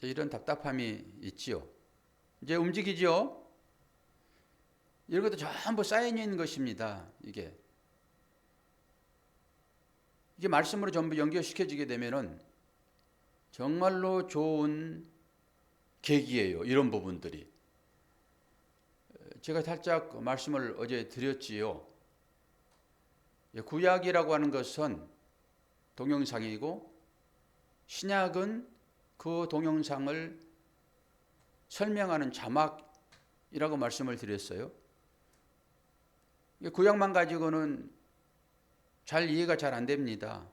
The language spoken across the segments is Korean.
이런 답답함이 있지요. 이제 움직이죠. 이런 것도 전부 쌓여 있는 것입니다. 이게 말씀으로 전부 연결시켜지게 되면은 정말로 좋은 계기예요. 이런 부분들이. 제가 살짝 말씀을 어제 드렸지요. 구약이라고 하는 것은 동영상이고 신약은 그 동영상을 설명하는 자막이라고 말씀을 드렸어요. 구약만 가지고는 잘 이해가 잘 안 됩니다.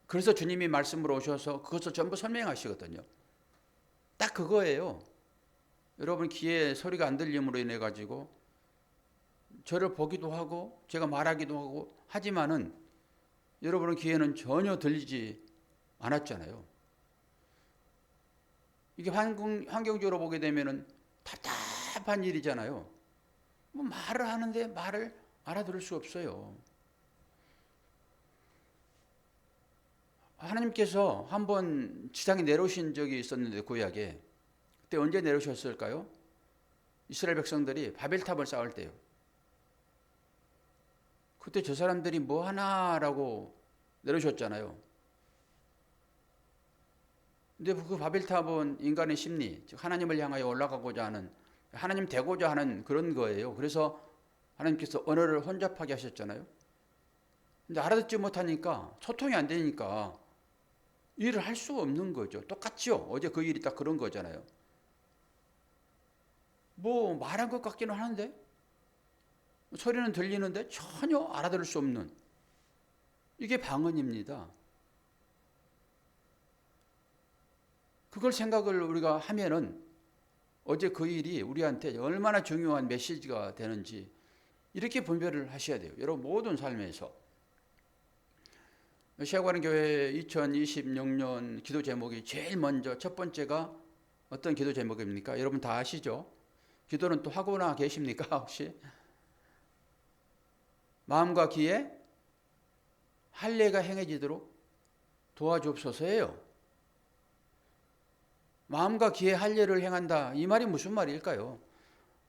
그래서 주님이 말씀으로 오셔서 그것을 전부 설명하시거든요. 딱 그거예요. 여러분 귀에 소리가 안 들림으로 인해 가지고 저를 보기도 하고 제가 말하기도 하고 하지만은 여러분의 귀에는 전혀 들리지 않았잖아요. 이게 환경적으로 보게 되면은 답답한 일이잖아요. 뭐 말을 하는데 말을 알아들을 수 없어요. 하나님께서 한번 지상에 내려오신 적이 있었는데 구약에 그때 언제 내려오셨을까요? 이스라엘 백성들이 바벨탑을 쌓을 때요. 그때 저 사람들이 뭐 하나라고 내려오셨잖아요. 근데 그 바벨탑은 인간의 심리, 즉 하나님을 향하여 올라가고자 하는, 하나님 되고자 하는 그런 거예요. 그래서 하나님께서 언어를 혼잡하게 하셨잖아요. 근데 알아듣지 못하니까 소통이 안 되니까 일을 할 수가 없는 거죠. 똑같죠. 어제 그 일이 딱 그런 거잖아요. 뭐 말한 것 같기는 하는데 소리는 들리는데 전혀 알아들을 수 없는, 이게 방언입니다. 그걸 생각을 우리가 하면은 어제 그 일이 우리한테 얼마나 중요한 메시지가 되는지 이렇게 분별을 하셔야 돼요. 여러분 모든 삶에서. 시아고하는 교회 2026년 기도 제목이 제일 먼저 첫 번째가 어떤 기도 제목입니까? 여러분 다 아시죠? 기도는 또 하고나 계십니까 혹시? 마음과 귀에 할례가 행해지도록 도와주옵소서예요. 마음과 귀에 할례를 행한다. 이 말이 무슨 말일까요?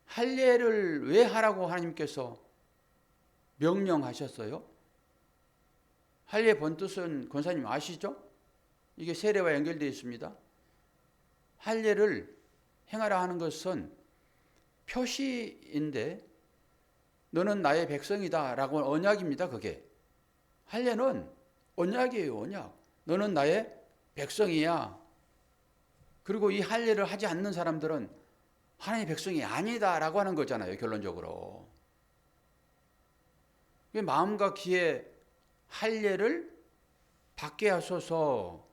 할례를 왜 하라고 하나님께서 명령하셨어요? 할례의 본뜻은 권사님 아시죠? 이게 세례와 연결되어 있습니다. 할례를 행하라 하는 것은 표시인데 너는 나의 백성이다 라고 언약입니다. 그게 할례는 언약이에요. 언약. 너는 나의 백성이야. 그리고 이 할례를 하지 않는 사람들은 하나님의 백성이 아니다 라고 하는 거잖아요. 결론적으로. 마음과 귀에 할례를 받게 하소서,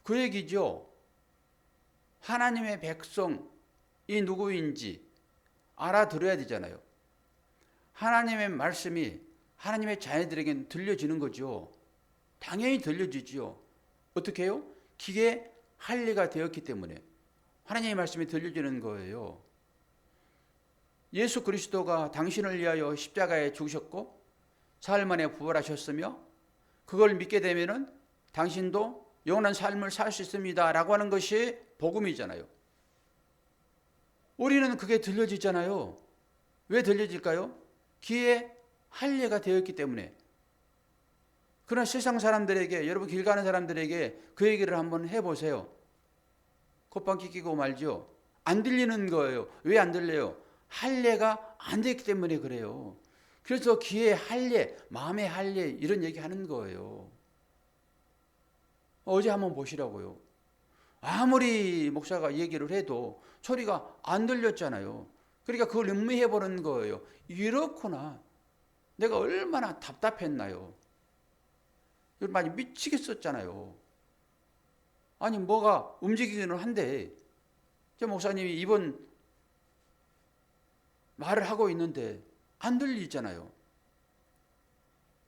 그 얘기죠. 하나님의 백성이 누구인지 알아들어야 되잖아요. 하나님의 말씀이 하나님의 자녀들에게는 들려지는 거죠. 당연히 들려지죠. 어떻게 해요? 귀에 할례가 되었기 때문에 하나님의 말씀이 들려지는 거예요. 예수 그리스도가 당신을 위하여 십자가에 죽으셨고 사흘 만에 부활하셨으며 그걸 믿게 되면은 당신도 영원한 삶을 살 수 있습니다 라고 하는 것이 복음이잖아요. 우리는 그게 들려지잖아요. 왜 들려질까요? 귀에 할례가 되었기 때문에. 그러나 세상 사람들에게, 여러분 길 가는 사람들에게 그 얘기를 한번 해보세요. 콧방귀 끼고 말죠. 안 들리는 거예요. 왜 안 들려요? 할례가 안 됐기 때문에 그래요. 그래서 귀에 할례, 마음의 할례 이런 얘기 하는 거예요. 어제 한번 보시라고요. 아무리 목사가 얘기를 해도 소리가 안 들렸잖아요. 그러니까 그걸 음미해 보는 거예요. 이렇구나. 내가 얼마나 답답했나요? 많이 미치겠었잖아요. 아니 뭐가 움직이기는 한데 저 목사님이 이번 말을 하고 있는데 안 들리잖아요.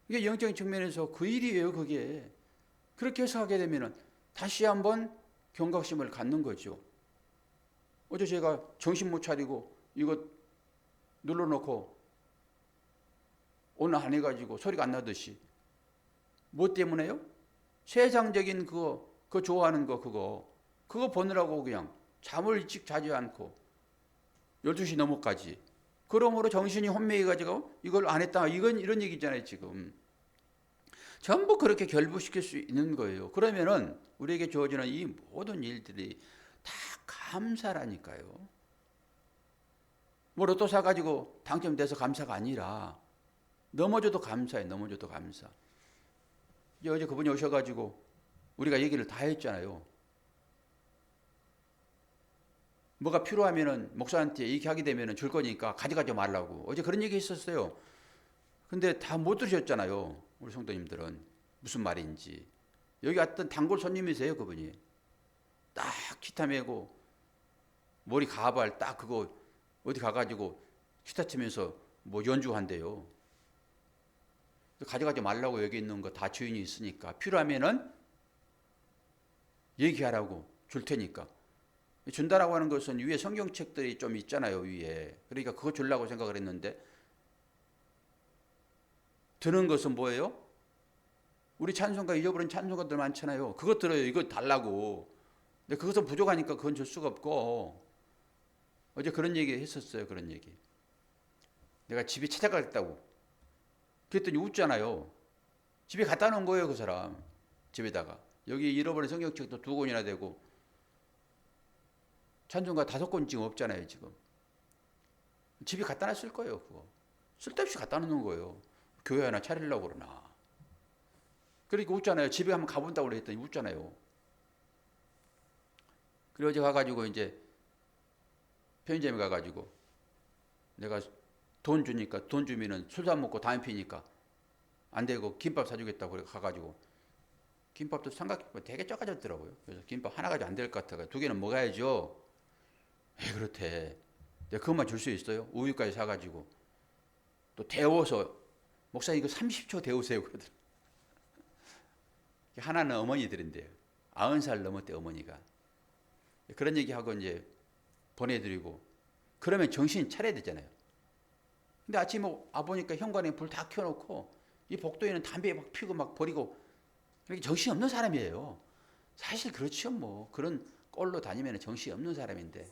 이게 영적인 측면에서 그 일이에요. 그게 그렇게 해석하게 되면 다시 한번 경각심을 갖는 거죠. 어제 제가 정신 못 차리고 이거 눌러놓고 오늘 안 해가지고 소리가 안 나듯이 뭐 때문에요? 세상적인 그거 좋아하는 그거 보느라고 그냥 잠을 일찍 자지 않고 12시 넘어까지. 그러므로 정신이 혼미해가지고 이걸 안 했다. 이런 얘기잖아요, 지금. 전부 그렇게 결부시킬 수 있는 거예요. 그러면은 우리에게 주어지는 이 모든 일들이 다 감사라니까요. 뭐 로또 사가지고 당첨돼서 감사가 아니라 넘어져도 감사해. 넘어져도 감사. 어제 그분이 오셔가지고 우리가 얘기를 다 했잖아요. 뭐가 필요하면은 목사한테 얘기하게 되면은 줄 거니까 가져가지 말라고. 어제 그런 얘기 했었어요. 근데 다 못 들으셨잖아요. 우리 성도님들은 무슨 말인지. 여기 왔던 단골 손님이세요, 그분이. 딱 기타 메고 머리 가발 딱 그거 어디 가가지고 기타 치면서 뭐 연주한대요. 가져가지 말라고 여기 있는 거 다 주인이 있으니까 필요하면은 얘기하라고 줄 테니까. 준다라고 하는 것은 위에 성경책들이 좀 있잖아요, 위에. 그러니까 그거 주려고 생각을 했는데 드는 것은 뭐예요? 우리 찬송가 잊어버린 찬송가들 많잖아요. 그거 들어요. 이거 달라고. 근데 그것은 부족하니까 그건 줄 수가 없고. 어제 그런 얘기 했었어요. 그런 얘기. 내가 집에 찾아가겠다고. 그랬더니 웃잖아요. 집에 갖다 놓은 거예요, 그 사람. 집에다가. 여기 잃어버린 성경책도 2권이나 되고 찬송가 5권 지금 없잖아요, 지금. 집에 갖다 놨을 거예요, 그거. 쓸데없이 갖다 놓는 거예요. 교회 하나 차리려고 그러나. 그러니까 웃잖아요. 집에 한번 가본다고 그랬더니 웃잖아요. 그리고 어제 가가지고 이제 편의점에 가가지고 내가 돈 주니까 돈 주면은 술 사 먹고 담배 피니까 안 되고 김밥 사주겠다고 그래 가가지고 김밥도 삼각김밥 되게 적어졌더라고요. 그래서 김밥 하나 가지고 안 될 것 같아가 2개는 먹어야죠. 왜 그렇대. 내가 그것만 줄 수 있어요? 우유까지 사가지고 또 데워서 목사 이거 30초 데우세요 그러더라고요. 하나는 어머니들인데요. 90살 넘었대 어머니가. 그런 얘기하고 이제 보내드리고 그러면 정신 차려야 되잖아요. 근데 아침에 보니까 현관에 불 다 켜놓고 이 복도에는 담배 막 피고 막 버리고 그렇게 정신 없는 사람이에요. 사실 그렇죠 뭐 그런 꼴로 다니면 정신 없는 사람인데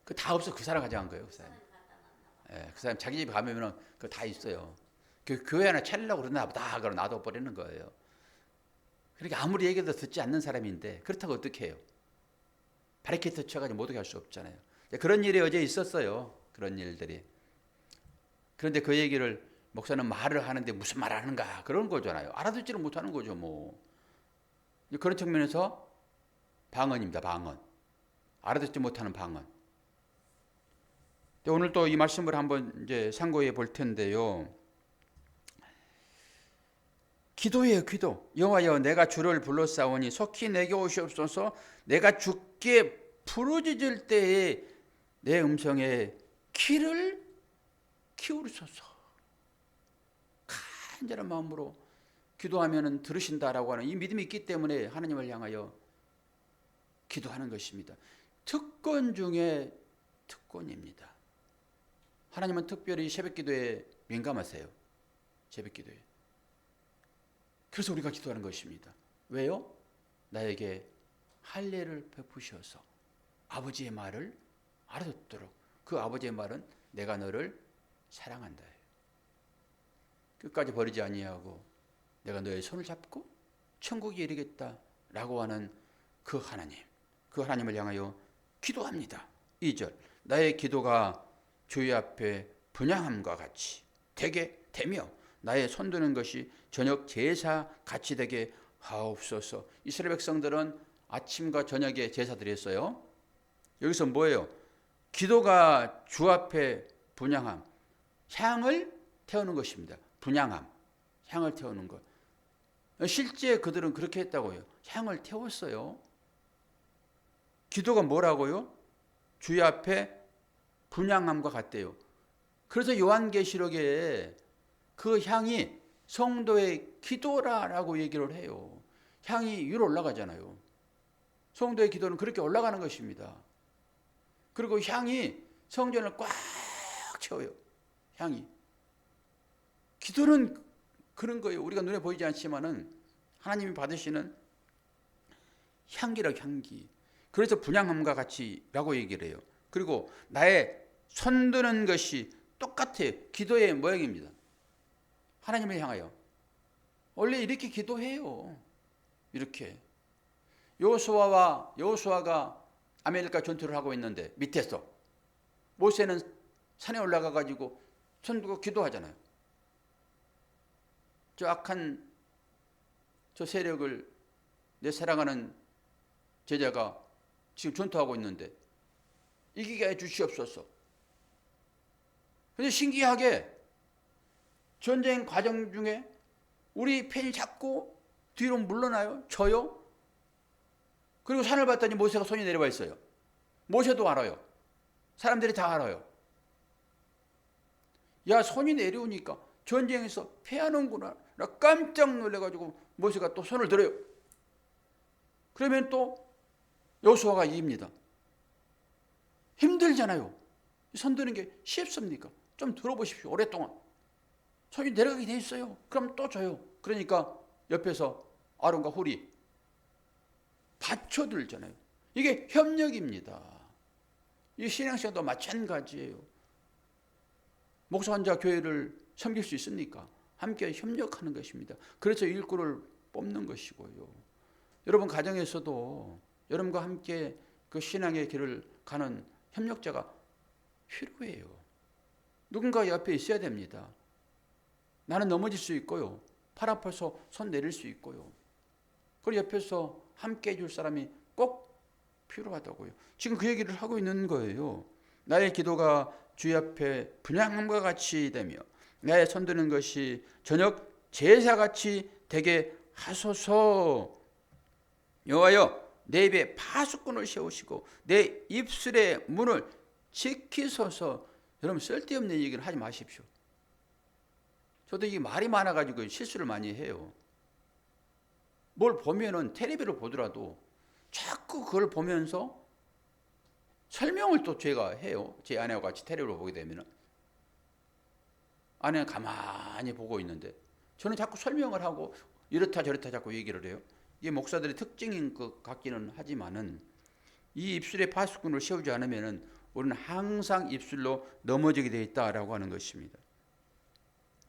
그 다 없어. 그 사람 가져간 거예요 그 사람. 예, 그 사람 자기 집에 가면은 그 다 있어요. 교회 하나 차리려고 그러나 보다 그러 놔둬 버리는 거예요. 그러니까 아무리 얘기해도 듣지 않는 사람인데 그렇다고 어떻게 해요? 바리케이트 쳐가지고 못 오게 할 수 없잖아요. 그런 일이 어제 있었어요. 그런 일들이. 그런데 그 얘기를 목사는 말을 하는데 무슨 말을 하는가 그런 거잖아요. 알아듣지를 못하는 거죠 뭐. 그런 측면에서 방언입니다. 방언. 알아듣지 못하는 방언. 오늘 또 이 말씀을 한번 이제 상고해 볼 텐데요. 기도예요, 기도. 여호와여, 내가 주를 불러싸오니 속히 내게 오시옵소서. 내가 주께 부르짖을 때에 내 음성에 귀를 기울이소서. 간절한 마음으로 기도하면 들으신다라고 하는 이 믿음이 있기 때문에 하나님을 향하여 기도하는 것입니다. 특권 중에 특권입니다. 하나님은 특별히 새벽기도에 민감하세요. 새벽기도에. 그래서 우리가 기도하는 것입니다. 왜요? 나에게 할례를 베푸셔서 아버지의 말을 알아듣도록. 그 아버지의 말은 내가 너를 사랑한다. 끝까지 버리지 아니하고 내가 너의 손을 잡고 천국에 이르겠다라고 하는 그 하나님. 그 하나님을 향하여 기도합니다. 2절. 나의 기도가 주의 앞에 분향함과 같이 되게 되며 나의 손드는 것이 저녁 제사 같이 되게 하옵소서. 이스라엘 백성들은 아침과 저녁에 제사 드렸어요. 여기서 뭐예요? 기도가 주 앞에 분향함, 향을 태우는 것입니다. 분향함, 향을 태우는 것. 실제 그들은 그렇게 했다고요. 향을 태웠어요. 기도가 뭐라고요? 주의 앞에 분향함과 같대요. 그래서 요한계시록에 그 향이 성도의 기도라라고 얘기를 해요. 향이 위로 올라가잖아요. 성도의 기도는 그렇게 올라가는 것입니다. 그리고 향이 성전을 꽉 채워요. 향이. 기도는 그런 거예요. 우리가 눈에 보이지 않지만은 하나님이 받으시는 향기라 향기. 그래서 분향함과 같이라고 얘기를 해요. 그리고 나의 손드는 것이 똑같아요. 기도의 모양입니다. 하나님을 향하여. 원래 이렇게 기도해요. 이렇게. 여호수아가 아메리카 전투를 하고 있는데 밑에서 모세는 산에 올라가 가지고 손 들고 기도하잖아요. 저 악한 저 세력을 내 사랑하는 제자가 지금 전투하고 있는데 이기게 해 주시옵소서. 근데 신기하게 전쟁 과정 중에 우리 편이 자꾸 뒤로 물러나요. 져요. 그리고 산을 봤더니 모세가 손이 내려와 있어요. 모세도 알아요. 사람들이 다 알아요. 야, 손이 내려오니까 전쟁에서 패하는구나. 나 깜짝 놀래가지고 모세가 또 손을 들어요. 그러면 또 여호수아가 이깁니다. 힘들잖아요. 손 드는 게 쉽습니까? 좀 들어보십시오. 오랫동안. 손이 내려가게 돼 있어요. 그럼 또 져요. 그러니까 옆에서 아론과 훌이 받쳐들잖아요. 이게 협력입니다. 이 신앙생활도 마찬가지예요. 목사 혼자 교회를 섬길 수 있습니까? 함께 협력하는 것입니다. 그래서 일꾼을 뽑는 것이고요. 여러분 가정에서도 여러분과 함께 그 신앙의 길을 가는 협력자가 필요해요. 누군가 옆에 있어야 됩니다. 나는 넘어질 수 있고요. 팔 아파서 손 내릴 수 있고요. 그리고 옆에서 함께 해줄 사람이 꼭 필요하다고요. 지금 그 얘기를 하고 있는 거예요. 나의 기도가 주의 앞에 분향함과 같이 되며 나의 손드는 것이 저녁 제사같이 되게 하소서. 여호와여, 내 입에 파수꾼을 세우시고 내 입술의 문을 지키소서. 여러분 쓸데없는 얘기를 하지 마십시오. 저도 이게 말이 많아가지고 실수를 많이 해요. 뭘 보면은 텔레비를 보더라도 자꾸 그걸 보면서 설명을 또 제가 해요. 제 아내와 같이 텔레비를 보게 되면은 아내는 가만히 보고 있는데 저는 자꾸 설명을 하고 이렇다 저렇다 자꾸 얘기를 해요. 이게 목사들의 특징인 것 같기는 하지만은 이 입술에 파수꾼을 세우지 않으면은 우리는 항상 입술로 넘어지게 되어 있다라고 하는 것입니다.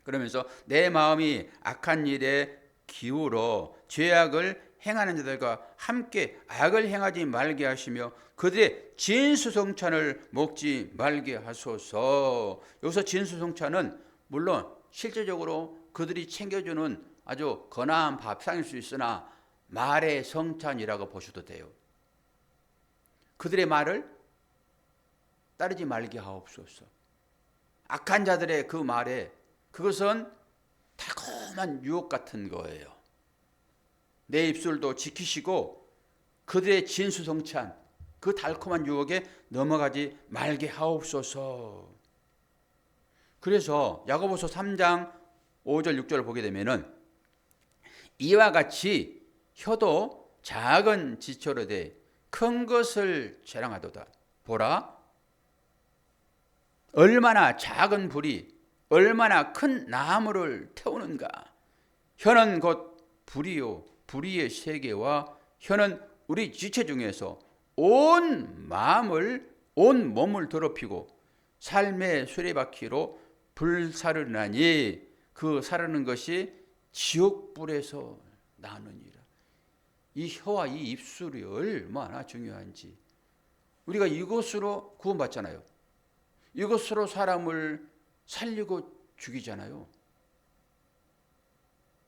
그러면서 내 마음이 악한 일에 기울어 죄악을 행하는 자들과 함께 악을 행하지 말게 하시며 그들의 진수성찬을 먹지 말게 하소서. 여기서 진수성찬은 물론 실제적으로 그들이 챙겨주는 아주 거나한 밥상일 수 있으나 말의 성찬이라고 보셔도 돼요. 그들의 말을 따르지 말게 하옵소서. 악한 자들의 그 말에 그것은 달콤한 유혹 같은 거예요. 내 입술도 지키시고 그들의 진수성찬 그 달콤한 유혹에 넘어가지 말게 하옵소서. 그래서 야고보서 3장 5절 6절을 보게 되면은 이와 같이 혀도 작은 지초로 돼 큰 것을 자랑하도다. 보라, 얼마나 작은 불이 얼마나 큰 나무를 태우는가. 혀는 곧 불이요 불의의 세계와 혀는 우리 지체 중에서 온 마음을 온 몸을 더럽히고 삶의 수레바퀴로 불사르나니 그 사르는 것이 지옥불에서 나느니라. 이 혀와 이 입술이 얼마나 중요한지. 우리가 이것으로 구원받잖아요. 이것으로 사람을 살리고 죽이잖아요.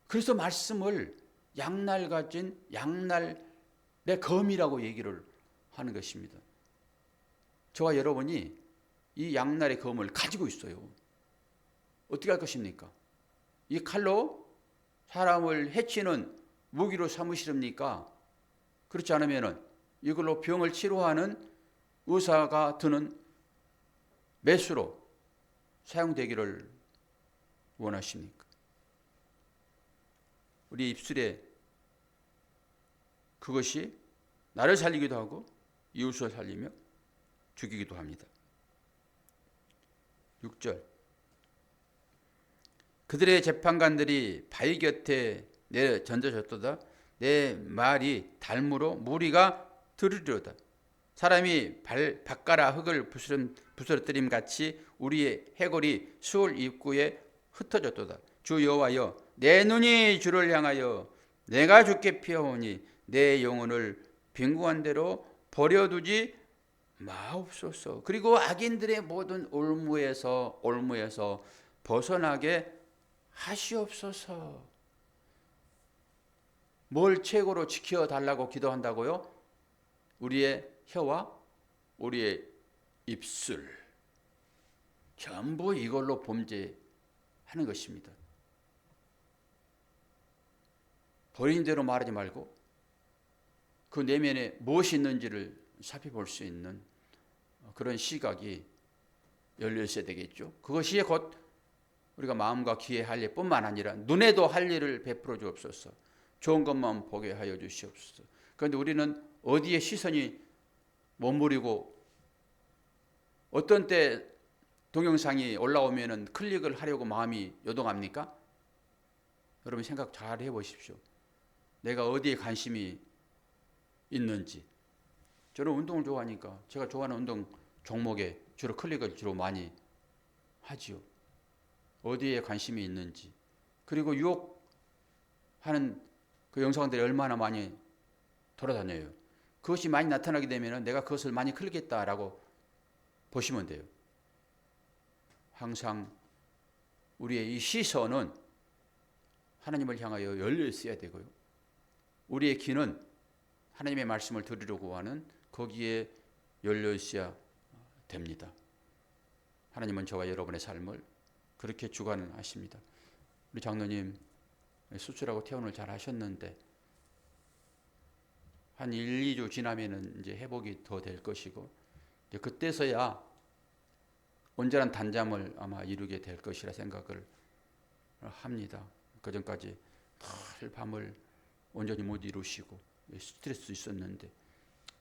그래서 말씀을 양날 가진 양날의 검이라고 얘기를 하는 것입니다. 저와 여러분이 이 양날의 검을 가지고 있어요. 어떻게 할 것입니까? 이 칼로 사람을 해치는 무기로 삼으시렵니까? 그렇지 않으면 이걸로 병을 치료하는 의사가 드는 메스로 사용되기를 원하십니까? 우리 입술에 그것이 나를 살리기도 하고 이웃을 살리며 죽이기도 합니다. 6절 그들의 재판관들이 바위 곁에 내 던져졌도다. 내 말이 달무로 무리가 들으리로다. 사람이 바가라 흙을 부스러뜨림 같이 우리의 해골이 수월 입구에 흩어졌도다. 주 여호와여, 내 눈이 주를 향하여 내가 주께 피하오니 내 영혼을 빈궁한 대로 버려두지 마옵소서. 그리고 악인들의 모든 올무에서 벗어나게 하시옵소서. 뭘 최고로 지켜달라고 기도한다고요? 우리의 혀와 우리의 입술, 전부 이걸로 범죄하는 것입니다. 버린 대로 말하지 말고 그 내면에 무엇이 있는지를 살펴볼 수 있는 그런 시각이 열려 있어야 되겠죠. 그것이 곧 우리가 마음과 귀에 할례 뿐만 아니라 눈에도 할례를 베풀어 주옵소서. 좋은 것만 보게 하여 주시옵소서. 그런데 우리는 어디에 시선이 머무르고 어떤 때 동영상이 올라오면 클릭을 하려고 마음이 요동합니까? 여러분 생각 잘 해보십시오. 내가 어디에 관심이 있는지. 저는 운동을 좋아하니까 제가 좋아하는 운동 종목에 주로 클릭을 주로 많이 하지요. 어디에 관심이 있는지. 그리고 유혹하는 그 영상들이 얼마나 많이 돌아다녀요. 그것이 많이 나타나게 되면 내가 그것을 많이 클릭했다라고 보시면 돼요. 항상 우리의 이 시선은 하나님을 향하여 열려 있어야 되고요. 우리의 귀는 하나님의 말씀을 들으려고 하는 거기에 열려 있어야 됩니다. 하나님은 저와 여러분의 삶을 그렇게 주관하십니다. 우리 장로님 수술하고 퇴원을 잘 하셨는데 한 1, 2주 지나면은 이제 회복이 더 될 것이고 이제 그때서야 온전한 단잠을 아마 이루게 될 것이라 생각을 합니다. 그 전까지 늘 밤을 온전히 못 이루시고 스트레스도 있었는데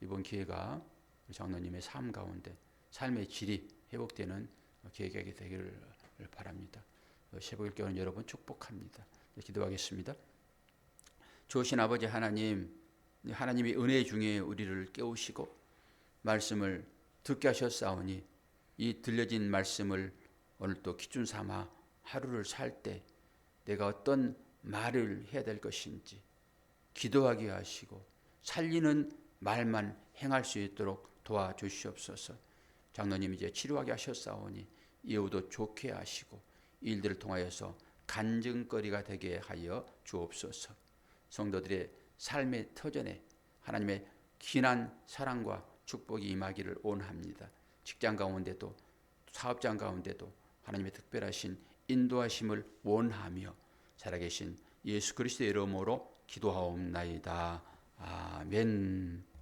이번 기회가 장로님의 삶 가운데 삶의 질이 회복되는 계기가 되기를 바랍니다. 새벽을 깨우는 여러분 축복합니다. 기도하겠습니다. 좋으신 아버지 하나님, 하나님의 은혜 중에 우리를 깨우시고 말씀을 듣게 하셨사오니 이 들려진 말씀을 오늘 또 기준 삼아 하루를 살 때 내가 어떤 말을 해야 될 것인지 기도하게 하시고 살리는 말만 행할 수 있도록 도와주시옵소서. 장로님 이제 치료하게 하셨사오니 이후도 좋게 하시고 일들을 통하여서 간증거리가 되게 하여 주옵소서. 성도들의 삶의 터전에 하나님의 귀한 사랑과 축복이 임하기를 원합니다. 직장 가운데도 사업장 가운데도 하나님의 특별하신 인도하심을 원하며 살아계신 예수 그리스도의 이름으로 기도하옵나이다. 아멘.